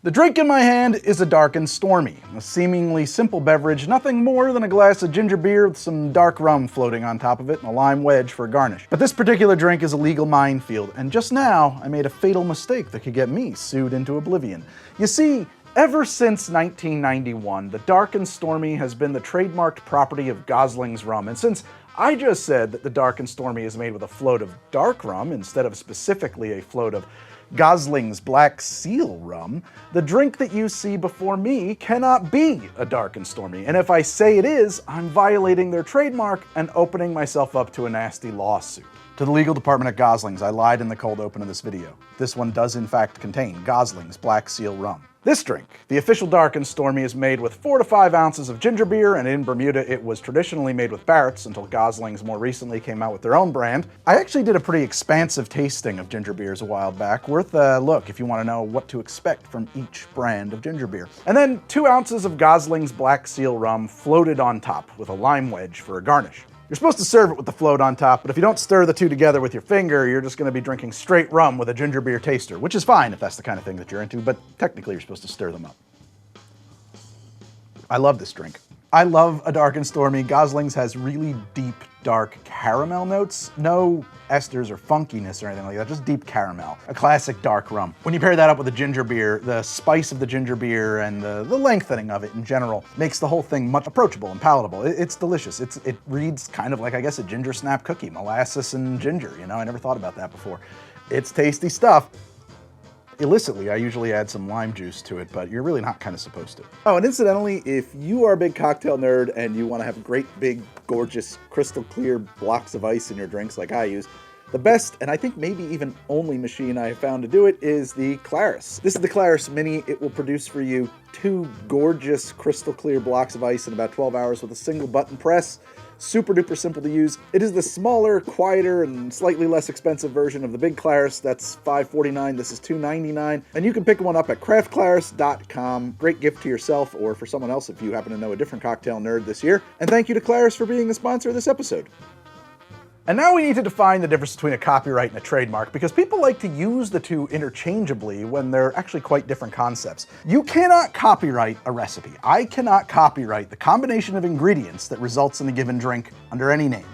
The drink in my hand is a dark and stormy, a seemingly simple beverage, nothing more than a glass of ginger beer with some dark rum floating on top of it and a lime wedge for a garnish. But this particular drink is a legal minefield, and just now I made a fatal mistake that could get me sued into oblivion. You see, ever since 1991, the dark and stormy has been the trademarked property of Goslings rum, and since I just said that the dark and stormy is made with a float of dark rum instead of specifically a float of Goslings Black Seal rum, the drink that you see before me cannot be a dark and stormy, and if I say it is, I'm violating their trademark and opening myself up to a nasty lawsuit. To the legal department at Goslings, I lied in the cold open of this video. This one does in fact contain Goslings Black Seal rum. This drink, the official dark and stormy, is made with 4 to 5 ounces of ginger beer, and in Bermuda it was traditionally made with Barrett's until Goslings more recently came out with their own brand. I actually did a pretty expansive tasting of ginger beers a while back, worth a look if you want to know what to expect from each brand of ginger beer. And then 2 ounces of Goslings Black Seal rum floated on top with a lime wedge for a garnish. You're supposed to serve it with the float on top, but if you don't stir the two together with your finger, you're just going to be drinking straight rum with a ginger beer taster, which is fine if that's the kind of thing that you're into, but technically you're supposed to stir them up. I love this drink. I love a dark and stormy. Goslings has really deep, dark caramel notes. No esters or funkiness or anything like that, just deep caramel. A classic dark rum. When you pair that up with a ginger beer, the spice of the ginger beer and the lengthening of it in general makes the whole thing much approachable and palatable. It's delicious. It reads kind of like, I guess, a ginger snap cookie, molasses and ginger, you know? I never thought about that before. It's tasty stuff. Illicitly, I usually add some lime juice to it, but you're really not kind of supposed to. Oh, and incidentally, if you are a big cocktail nerd and you want to have great, big, gorgeous, crystal clear blocks of ice in your drinks like I use, the best, and I think maybe even only machine I have found to do it is the Claris. This is the Claris Mini. It will produce for you 2 gorgeous, crystal clear blocks of ice in about 12 hours with a single button press. Super duper simple to use. It is the smaller, quieter, and slightly less expensive version of the big Claris. That's $5.49. This is $2.99. And you can pick one up at craftclaris.com. Great gift to yourself or for someone else if you happen to know a different cocktail nerd this year. And thank you to Claris for being the sponsor of this episode. And now we need to define the difference between a copyright and a trademark, because people like to use the two interchangeably when they're actually quite different concepts. You cannot copyright a recipe. I cannot copyright the combination of ingredients that results in a given drink under any name.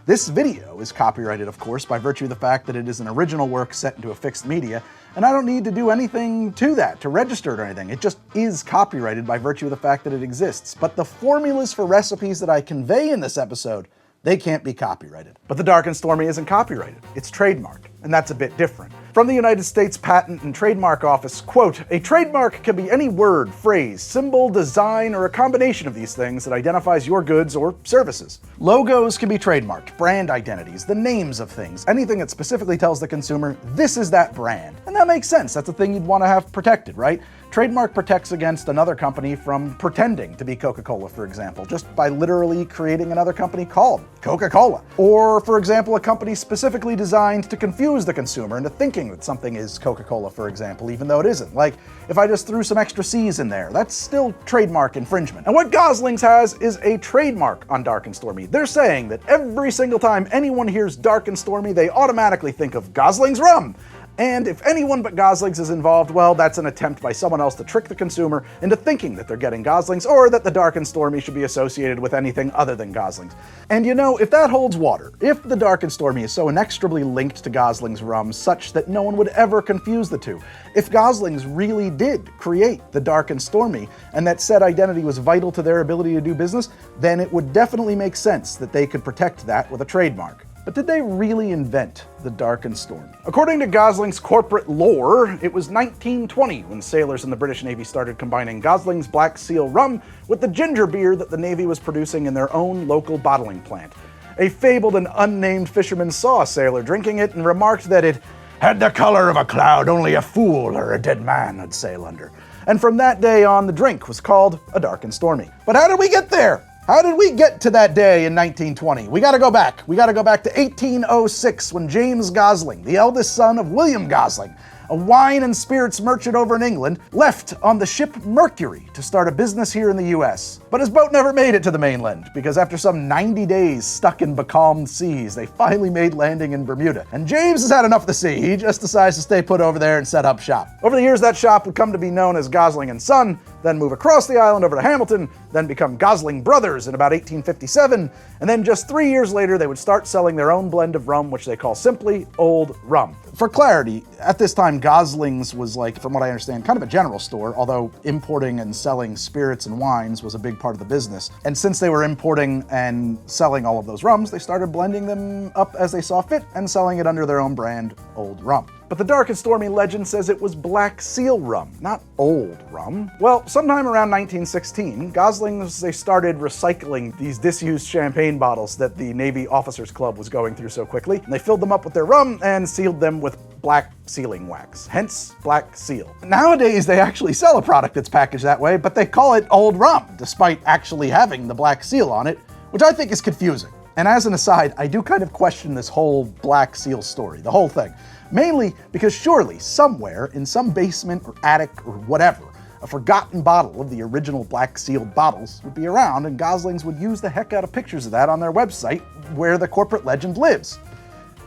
This video is copyrighted, of course, by virtue of the fact that it is an original work set into a fixed media, and I don't need to do anything to that, to register it or anything. It just is copyrighted by virtue of the fact that it exists. But the formulas for recipes that I convey in this episode, they can't be copyrighted. But the dark and stormy isn't copyrighted. It's trademarked, and that's a bit different. From the United States Patent and Trademark Office, quote, "A trademark can be any word, phrase, symbol, design, or a combination of these things that identifies your goods or services." Logos can be trademarked, brand identities, the names of things, anything that specifically tells the consumer, this is that brand. And that makes sense. That's a thing you'd want to have protected, right? Trademark protects against another company from pretending to be Coca-Cola, for example, just by literally creating another company called Coca-Cola. Or, for example, a company specifically designed to confuse the consumer into thinking that something is Coca-Cola, for example, even though it isn't. Like, if I just threw some extra C's in there, that's still trademark infringement. And what Goslings has is a trademark on Dark and Stormy. They're saying that every single time anyone hears Dark and Stormy, they automatically think of Goslings rum. And if anyone but Goslings is involved, well, that's an attempt by someone else to trick the consumer into thinking that they're getting Goslings, or that the Dark and Stormy should be associated with anything other than Goslings. And you know, if that holds water, if the Dark and Stormy is so inextricably linked to Goslings rum such that no one would ever confuse the two, if Goslings really did create the Dark and Stormy, and that said identity was vital to their ability to do business, then it would definitely make sense that they could protect that with a trademark. But did they really invent the Dark and Stormy? According to Goslings' corporate lore, it was 1920 when sailors in the British Navy started combining Goslings Black Seal rum with the ginger beer that the Navy was producing in their own local bottling plant. A fabled and unnamed fisherman saw a sailor drinking it and remarked that it had the color of a cloud only a fool or a dead man would sail under. And from that day on, the drink was called a Dark and Stormy. But how did we get there? How did we get to that day in 1920? We gotta go back. We gotta go back to 1806 when James Gosling, the eldest son of William Gosling, a wine and spirits merchant over in England, left on the ship Mercury to start a business here in the US. But his boat never made it to the mainland, because after some 90 days stuck in becalmed seas, they finally made landing in Bermuda. And James has had enough of the sea. He just decides to stay put over there and set up shop. Over the years, that shop would come to be known as Gosling and Son, then move across the island over to Hamilton, then become Gosling Brothers in about 1857, and then just 3 years later, they would start selling their own blend of rum, which they call simply Old Rum. For clarity, at this time, Goslings was like, from what I understand, kind of a general store, although importing and selling spirits and wines was a big part of the business. And since they were importing and selling all of those rums, they started blending them up as they saw fit and selling it under their own brand, Old Rum. But the Dark and Stormy legend says it was Black Seal rum, not Old Rum. Well, sometime around 1916, Goslings, they started recycling these disused champagne bottles that the Navy Officers Club was going through so quickly. And they filled them up with their rum and sealed them with black sealing wax, hence Black Seal. Nowadays, they actually sell a product that's packaged that way, but they call it Old Rum, despite actually having the Black Seal on it, which I think is confusing. And as an aside, I do kind of question this whole Black Seal story, the whole thing. Mainly because surely somewhere in some basement or attic or whatever, a forgotten bottle of the original Black Sealed bottles would be around, and Goslings would use the heck out of pictures of that on their website where the corporate legend lives.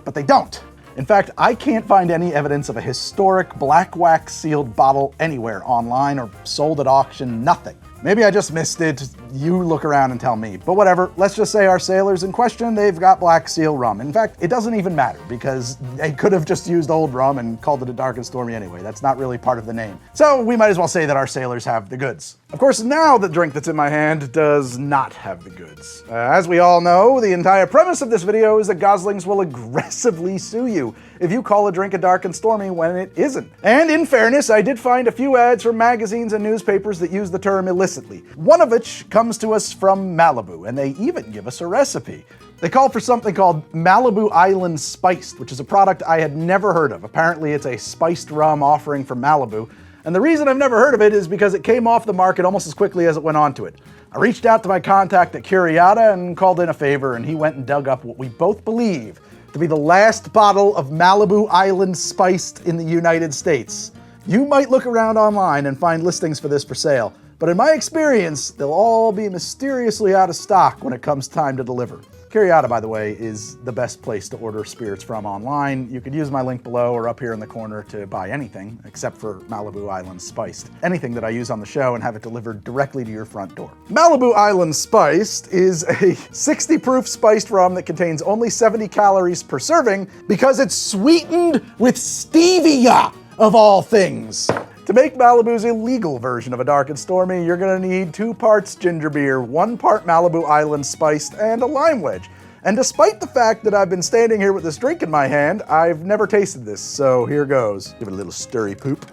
But they don't. In fact, I can't find any evidence of a historic black wax sealed bottle anywhere online or sold at auction, nothing. Maybe I just missed it. You look around and tell me. But whatever, let's just say our sailors in question, they've got Black Seal rum. In fact, it doesn't even matter because they could have just used Old Rum and called it a Dark and Stormy anyway. That's not really part of the name. So we might as well say that our sailors have the goods. Of course, now the drink that's in my hand does not have the goods. As we all know, the entire premise of this video is that Goslings will aggressively sue you if you call a drink a Dark and Stormy when it isn't. And in fairness, I did find a few ads from magazines and newspapers that use the term illicitly. One of which comes to us from Malibu, and they even give us a recipe. They call for something called Malibu Island Spiced, which is a product I had never heard of. Apparently it's a spiced rum offering from Malibu. And the reason I've never heard of it is because it came off the market almost as quickly as it went onto it. I reached out to my contact at Curiata and called in a favor, and he went and dug up what we both believe to be the last bottle of Malibu Island Spiced in the United States. You might look around online and find listings for this for sale, but in my experience, they'll all be mysteriously out of stock when it comes time to deliver. Curiata, by the way, is the best place to order spirits from online. You could use my link below or up here in the corner to buy anything, except for Malibu Island Spiced. Anything that I use on the show and have it delivered directly to your front door. Malibu Island Spiced is a 60 proof spiced rum that contains only 70 calories per serving because it's sweetened with stevia, of all things. To make Malibu's illegal version of a Dark and Stormy, you're gonna need 2 parts ginger beer, 1 part Malibu Island Spiced, and a Lime Wedge. And despite the fact that I've been standing here with this drink in my hand, I've never tasted this, so here goes. Give it a little stirry poop.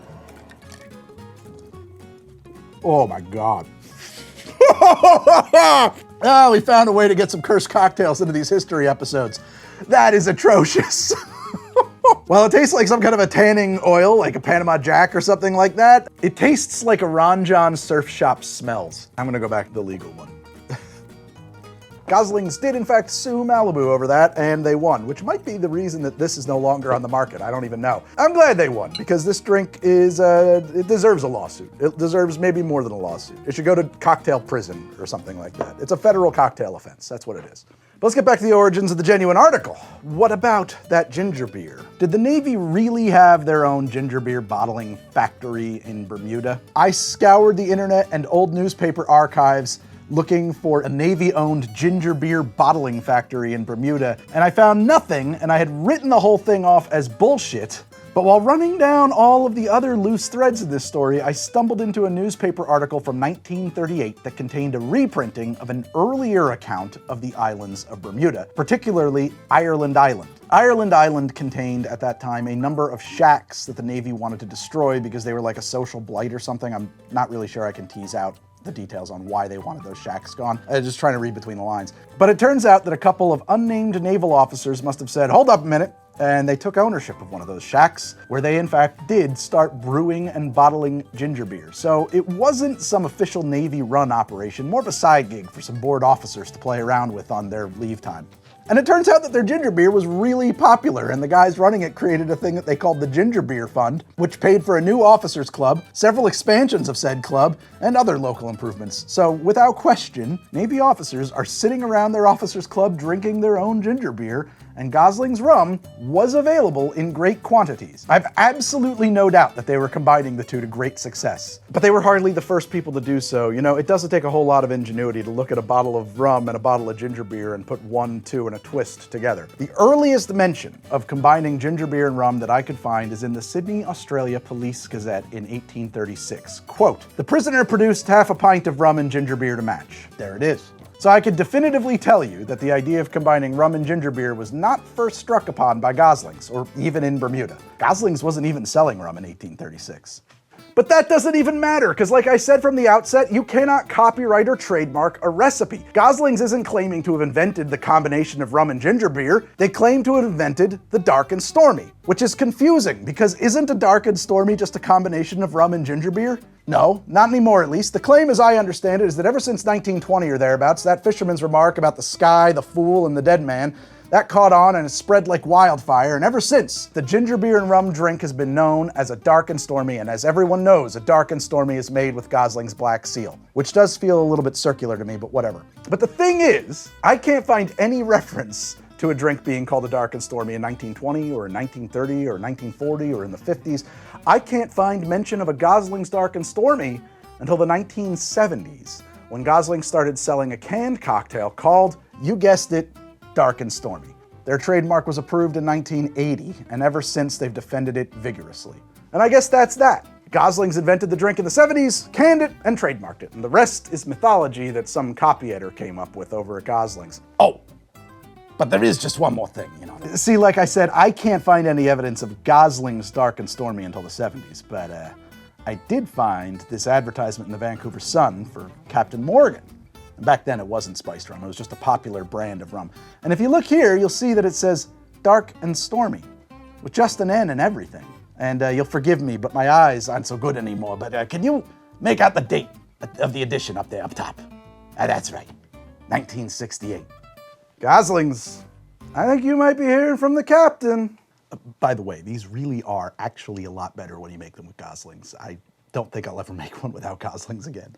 Oh my God. Oh, we found a way to get some cursed cocktails into these history episodes. That is atrocious. While it tastes like some kind of a tanning oil, like a Panama Jack or something like that, it tastes like a Ron Jon surf shop smells. I'm gonna go back to the legal one. Goslings did in fact sue Malibu over that, and they won, which might be the reason that this is no longer on the market. I don't even know. I'm glad they won, because this drink is, it deserves a lawsuit. It deserves maybe more than a lawsuit. It should go to cocktail prison or something like that. It's a federal cocktail offense, that's what it is. But let's get back to the origins of the genuine article. What about that ginger beer? Did the Navy really have their own ginger beer bottling factory in Bermuda? I scoured the internet and old newspaper archives looking for a Navy-owned ginger beer bottling factory in Bermuda, and I found nothing, and I had written the whole thing off as bullshit. But while running down all of the other loose threads of this story, I stumbled into a newspaper article from 1938 that contained a reprinting of an earlier account of the islands of Bermuda, particularly Ireland Island. Ireland Island contained, at that time, a number of shacks that the Navy wanted to destroy because they were like a social blight or something. I'm not really sure I can tease out the details on why they wanted those shacks gone. I was just trying to read between the lines. But it turns out that a couple of unnamed naval officers must have said, hold up a minute, and they took ownership of one of those shacks, where they in fact did start brewing and bottling ginger beer. So it wasn't some official Navy run operation, more of a side gig for some bored officers to play around with on their leave time. And it turns out that their ginger beer was really popular, and the guys running it created a thing that they called the Ginger Beer Fund, which paid for a new officers club, several expansions of said club, and other local improvements. So without question, Navy officers are sitting around their officers club drinking their own ginger beer, and Goslings rum was available in great quantities. I have absolutely no doubt that they were combining the two to great success. But they were hardly the first people to do so. You know, it doesn't take a whole lot of ingenuity to look at a bottle of rum and a bottle of ginger beer and put 1, 2, and a twist together. The earliest mention of combining ginger beer and rum that I could find is in the Sydney, Australia Police Gazette in 1836. Quote, "The prisoner produced half a pint of rum and ginger beer to match." There it is. So I could definitively tell you that the idea of combining rum and ginger beer was not first struck upon by Goslings, or even in Bermuda. Goslings wasn't even selling rum in 1836. But that doesn't even matter, because like I said from the outset, you cannot copyright or trademark a recipe. Goslings isn't claiming to have invented the combination of rum and ginger beer, they claim to have invented the dark and stormy, which is confusing, because isn't a dark and stormy just a combination of rum and ginger beer? No, not anymore at least. The claim, as I understand it, is that ever since 1920 or thereabouts, that fisherman's remark about the sky, the fool, and the dead man, that caught on and has spread like wildfire, and ever since, the ginger beer and rum drink has been known as a dark and stormy, and as everyone knows, a dark and stormy is made with Gosling's Black Seal, which does feel a little bit circular to me, but whatever. But the thing is, I can't find any reference to a drink being called a dark and stormy in 1920 or in 1930 or 1940 or in the 50s. I can't find mention of a Goslings Dark and Stormy until the 1970s, when Goslings started selling a canned cocktail called, you guessed it, Dark and Stormy. Their trademark was approved in 1980, and ever since they've defended it vigorously. And I guess that's that. Goslings invented the drink in the 70s, canned it, and trademarked it. And the rest is mythology that some copy editor came up with over at Goslings. Oh, but there is just one more thing, you know. See, like I said, I can't find any evidence of Goslings Dark and Stormy until the 70s, but I did find this advertisement in the Vancouver Sun for Captain Morgan. And back then it wasn't spiced rum, it was just a popular brand of rum. And if you look here, you'll see that it says Dark and Stormy, with just an N and everything. And you'll forgive me, but my eyes aren't so good anymore, but can you make out the date of the edition up there, up top? That's right, 1968. Goslings, I think you might be hearing from the captain. By the way, these really are actually a lot better when you make them with Goslings. I don't think I'll ever make one without Goslings again.